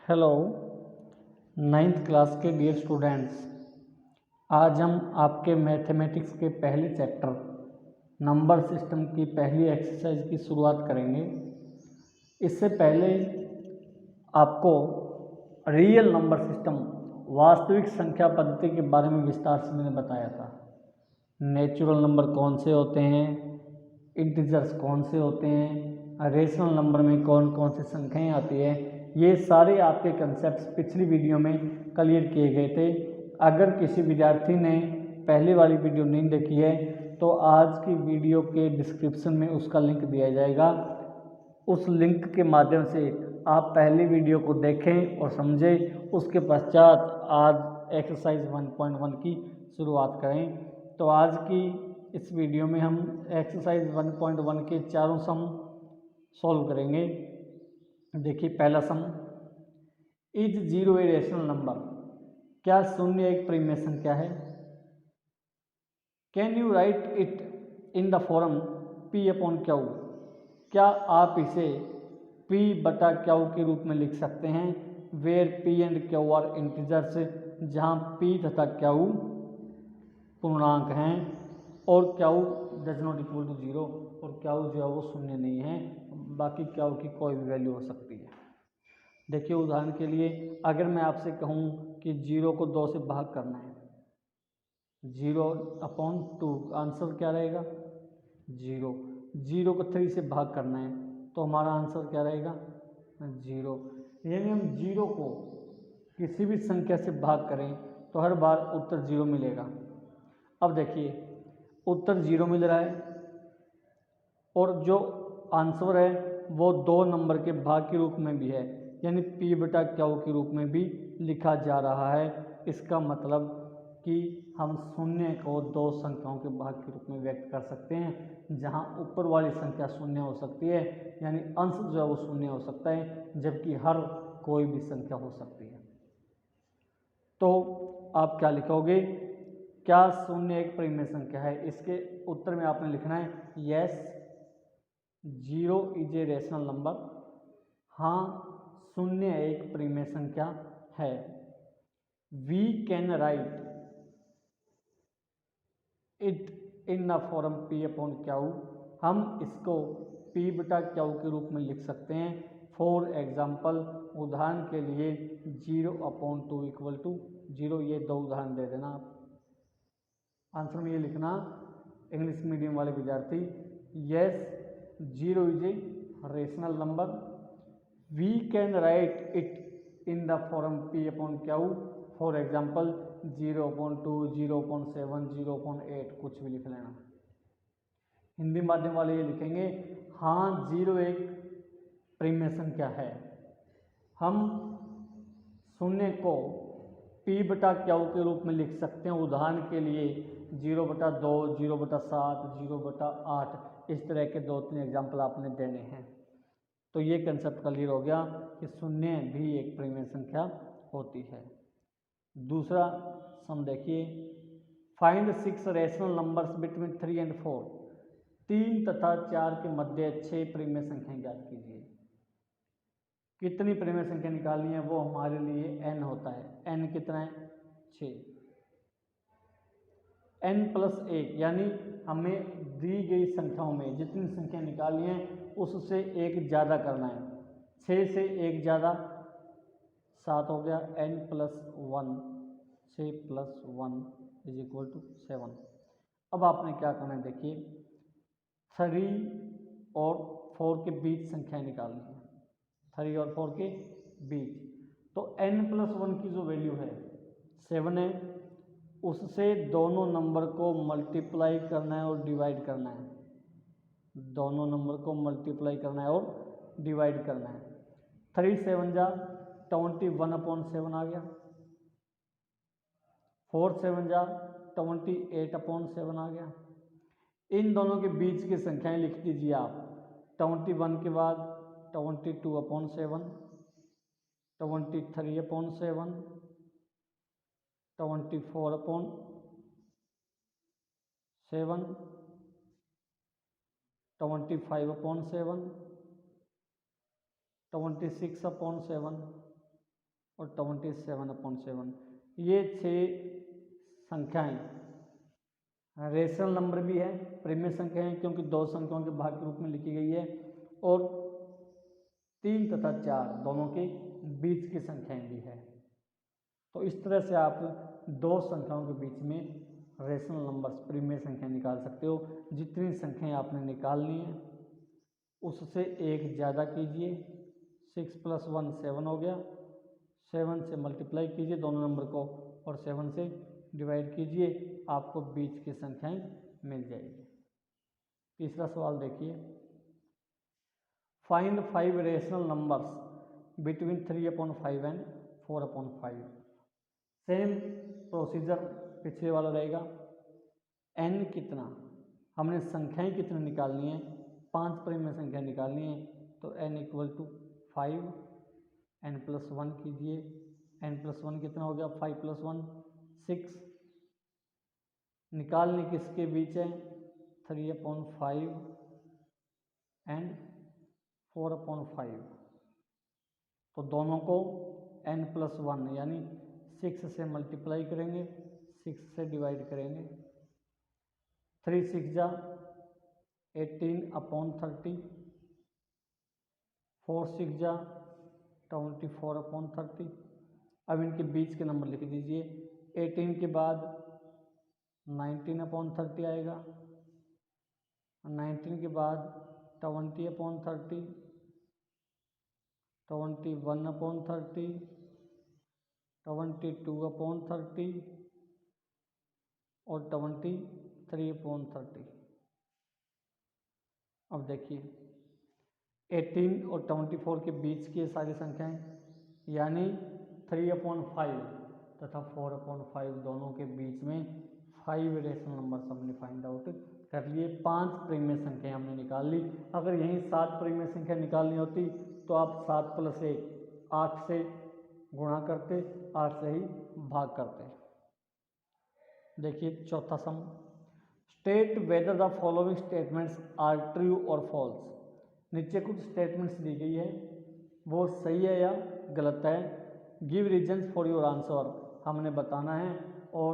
Hello ninth class के dear students, आज हम आपके मैथमेटिक्स के पहले चैप्टर नंबर सिस्टम की पहली एक्सरसाइज की शुरुआत करेंगे। इससे पहले आपको रियल नंबर सिस्टम वास्तविक संख्या पद्धति के बारे में विस्तार से मैंने बताया था। नेचुरल नंबर कौन से होते हैं, इंटीजर्स कौन से होते हैं, रेशनल नंबर में कौन कौन सी संख्याएं आती है, ये सारे आपके कंसेप्ट्स पिछली वीडियो में क्लियर किए गए थे। अगर किसी विद्यार्थी ने पहले वाली वीडियो नहीं देखी है तो आज की वीडियो के डिस्क्रिप्शन में उसका लिंक दिया जाएगा। उस लिंक के माध्यम से आप पहली वीडियो को देखें और समझें। उसके पश्चात आज एक्सरसाइज 1.1 की शुरुआत करें। तो आज की इस वीडियो में हम एक्सरसाइज 1.1 के चारों सम सॉल्व करेंगे। देखिए, पहला sum, is zero a rational number? क्या शून्य एक परिमेय संख्या है? Can you write it in the form P upon Q? क्या आप इसे P बटा क्यू के रूप में लिख सकते हैं? Where P and Q are integers, जहाँ P तथा क्यू पूर्णांक हैं और Q does not equal to zero, और क्यू जो है वो शून्य नहीं है, बाकी क्यू की कोई भी वैल्यू हो सकती है। देखिए, उदाहरण के लिए अगर मैं आपसे कहूँ कि 0 को 2 से भाग करना है, 0/2, आंसर क्या रहेगा? 0। 0 को 3 से भाग करना है तो हमारा आंसर क्या रहेगा? 0। यानी हम 0 को किसी भी संख्या से भाग करें तो हर बार उत्तर 0 मिलेगा। अब देखिए, उत्तर 0 मिल रहा है और जो आंसर है वो 2 नंबर के भाग के रूप में भी है, यानी P बटा क्यू के रूप में भी लिखा जा रहा है। इसका मतलब कि हम शून्य को 2 संख्याओं के भाग के रूप में व्यक्त कर सकते हैं, जहां ऊपर वाली संख्या शून्य हो सकती है, यानी अंश जो है वो शून्य हो सकता है, जबकि हर कोई भी संख्या हो सकती है। तो आप क्या लिखोगे? क्या शून्य एक परिमेय संख्या है? इसके उत्तर में आपने लिखना है yes, 0 is a rational number. हाँ, शून्य एक परिमेय संख्या है। We can write it in the form P upon Q. हम इसको P बटा क्यू के रूप में लिख सकते हैं। फॉर एग्जाम्पल, उदाहरण के लिए 0/2 इक्वल टू 0। ये 2 उदाहरण दे देना आप। आंसर में ये लिखना, इंग्लिश मीडियम वाले विद्यार्थी, yes 0 is a rational number. We can write it in the form P upon Q. For example 0/2, 0/7, 0/8, कुछ भी लिख लेना। हिंदी माध्यम वाले ये लिखेंगे, हाँ 0 एक परिमेय संख्या है। हम शून्य को P बटा क्यू के रूप में लिख सकते हैं। उदाहरण के लिए 0/2, 0/7, 0/8, इस तरह के 2-3 एग्जाम्पल आपने देने हैं। तो ये कंसेप्ट क्लियर हो गया कि शून्य भी एक परिमेय संख्या होती है। दूसरा सम देखिए, find 6 rational numbers between 3 and 4। 3 तथा 4 के मध्य 6 परिमेय संख्याएं ज्ञात कीजिए। कितनी परिमेय संख्या निकालनी है वो हमारे लिए n होता है। n कितना है? 6। n प्लस 1, यानी हमें दी गई संख्याओं में जितनी संख्या निकालनी है उससे एक ज़्यादा करना है। 6 से 1 ज़्यादा 7 हो गया। n plus 1, 6 plus 1 is equal to 7। अब आपने क्या करना है? देखिए, 3 और 4 के बीच संख्याएं निकालनी है। 3 और 4 के बीच, तो n प्लस 1 की जो वैल्यू है 7 है, उससे दोनों नंबर को मल्टीप्लाई करना है और डिवाइड करना है। दोनों नंबर को मल्टीप्लाई करना है और डिवाइड करना है। 3 7 जा 21/7 आ गया। 4 7 जा 28/7 आ गया। इन दोनों के बीच की संख्याएं लिख दीजिए आप। 21 के बाद 22/7, 23/7, 24/7, 25/7, 26/7, और 27/7। ये 6 संख्याएं रेशनल नंबर भी है, प्रिमिय संख्या है क्योंकि 2 संख्याओं के भाग के रूप में लिखी गई है, और 3 तथा 4 दोनों के बीच की संख्याएं भी है। तो इस तरह से आप 2 संख्याओं के बीच में रेशनल नंबर्स प्रिमिय संख्या निकाल सकते हो। जितनी संख्याएं आपने निकालनी है उससे एक ज़्यादा कीजिए। 6 + 1 7 हो गया, 7 से मल्टीप्लाई कीजिए दोनों नंबर को और 7 से डिवाइड कीजिए, आपको बीच की संख्याएं मिल जाएगी। तीसरा सवाल देखिए, find 5 rational numbers between 3/5 and 4/5। Same procedure पिछले वाला रहेगा। n कितना, हमने संख्याएं कितनी निकालनी है, 5 प्रिमिय संख्या निकालनी है, तो n = 5, n+1 कीजिए, n+1 कितना हो गया, 5 + 1 6। निकालने किसके बीच है, 3/5 एंड 4/5। तो दोनों को n+1 यानी 6 से मल्टीप्लाई करेंगे, 6 से डिवाइड करेंगे। 3 × 6 = 18/30, 4 × 6 = 24/30। अब इनके बीच के नंबर लिख दीजिए। 18 के बाद 19/30 आएगा, 19 के बाद 20/30, 21/30, 22/30 और 23/30। अब देखिए 18 और 24 के बीच की सारी संख्याएं, यानी 3/5 तथा 4/5 दोनों के बीच में 5 रेशनल नंबर्स हमने फाइंड आउट कर लिए। 5 प्रिमिय संख्याएं हमने निकाल ली। अगर यहीं 7 प्रिमिय संख्या निकालनी होती तो आप 7 + 1 8 से गुणा करते, 8 से ही भाग करते। देखिए चौथा sum, state whether the following statements are true और फॉल्स। नीचे कुछ स्टेटमेंट्स दी गई है, वो सही है या गलत है। Give reasons for your answer, हमने बताना है, और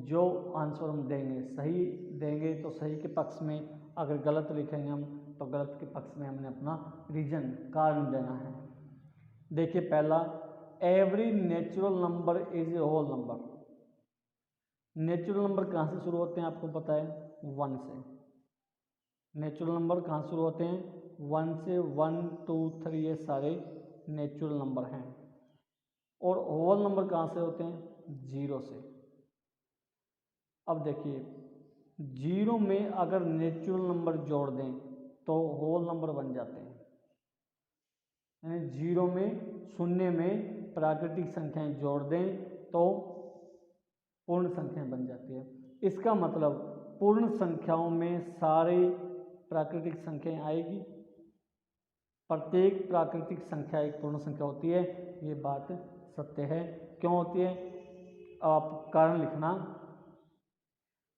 जो आंसर हम देंगे सही देंगे तो सही के पक्ष में, अगर गलत लिखेंगे हम तो गलत के पक्ष में हमने अपना रीजन कारण देना है। देखिए पहला, every natural number is a whole number. Natural number कहाँ से शुरू होते हैं आपको पता है, 1 से। नेचुरल नंबर कहाँ शुरू होते हैं, 1 से। 1 2 3 ये सारे नेचुरल नंबर हैं। और होल नंबर कहाँ से होते हैं, 0 से। अब देखिए 0 में अगर नेचुरल नंबर जोड़ दें तो होल नंबर बन जाते हैं, यानी 0 में, 0 में प्राकृतिक संख्याएं जोड़ दें तो पूर्ण संख्याएं बन जाती है। इसका मतलब पूर्ण संख्याओं में सारे प्राकृतिक संख्याएं आएगी, प्रत्येक प्राकृतिक संख्या एक पूर्ण संख्या होती है, ये बात सत्य है। क्यों होती है, आप कारण लिखना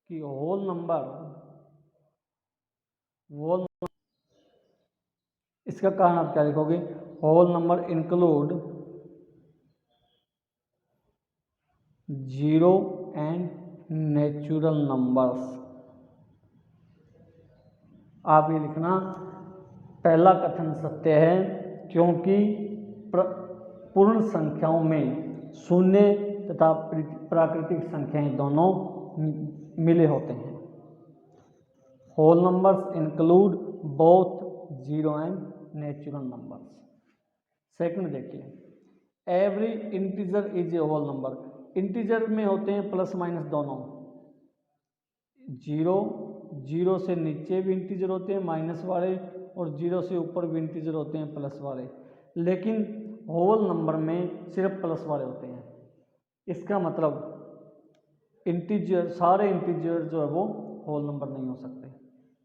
कि होल नंबर, इसका कारण आप क्या लिखोगे, whole number include 0 and natural numbers. आप ये लिखना, पहला कथन सत्य है क्योंकि पूर्ण संख्याओं में शून्य तथा प्राकृतिक संख्याएं दोनों मिले होते हैं। Whole numbers include both 0 and natural numbers. Second देखिए, every integer is a whole number. Integer में होते हैं प्लस माइनस दोनों। 0 से नीचे भी इंटीजर होते हैं माइनस वाले, और 0 से ऊपर भी इंटीजर होते हैं प्लस वाले, लेकिन होल नंबर में सिर्फ प्लस वाले होते हैं। इसका मतलब इंटीजर, सारे इंटीजर जो है वो होल नंबर नहीं हो सकते।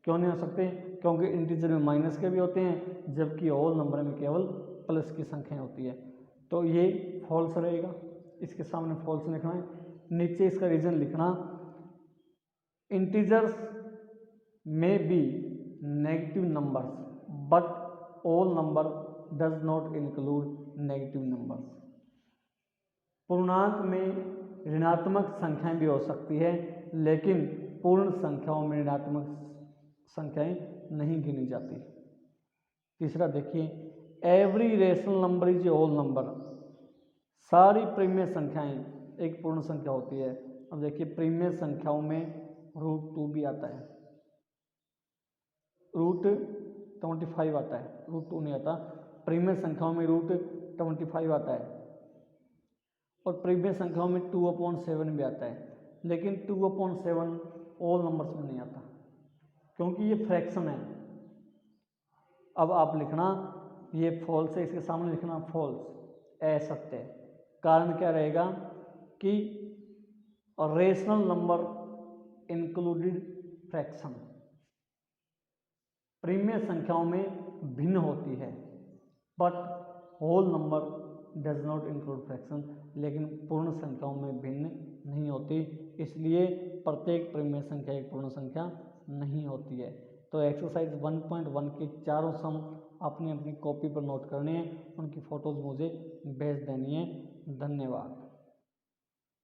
क्यों नहीं हो सकते, क्योंकि इंटीजर में माइनस के भी होते हैं, जबकि होल नंबर में केवल प्लस की संख्या होती है। तो ये फॉल्स रहेगा, इसके सामने फॉल्स लिखना है। नीचे इसका रीजन लिखना, इंटीजर्स में बी negative numbers but whole number does not include negative numbers. पूर्णांक में ऋणात्मक संख्याएं भी हो सकती है, लेकिन पूर्ण संख्याओं में ऋणात्मक संख्याएं नहीं गिनी जाती। तीसरा देखिए, every rational number is a whole number. सारी प्रीमिय संख्याएं एक पूर्ण संख्या होती है। अब देखिए, प्रीमिय संख्याओं में √2 भी आता है, √25 आता है, √2 नहीं आता। प्रीमिय संख्याओं में √25 आता है और प्रीमिय संख्याओं में 2/7 भी आता है, लेकिन 2/7 ऑल नंबर्स में नहीं आता क्योंकि ये फ्रैक्शन है। अब आप लिखना ये फॉल्स है, इसके सामने लिखना फॉल्स, असत्य। कारण क्या रहेगा कि रेशनल नंबर इंक्लूडेड फ्रैक्शन प्रीमिय संख्याओं में भिन्न होती है, but whole number does not include fraction, लेकिन पूर्ण संख्याओं में भिन्न नहीं होती, इसलिए प्रत्येक प्रीमिय संख्या एक पूर्ण संख्या नहीं होती है। तो एक्सरसाइज 1.1 के चारों सम अपनी अपनी कॉपी पर नोट करने हैं, उनकी फ़ोटोज़ मुझे भेज देनी है। धन्यवाद।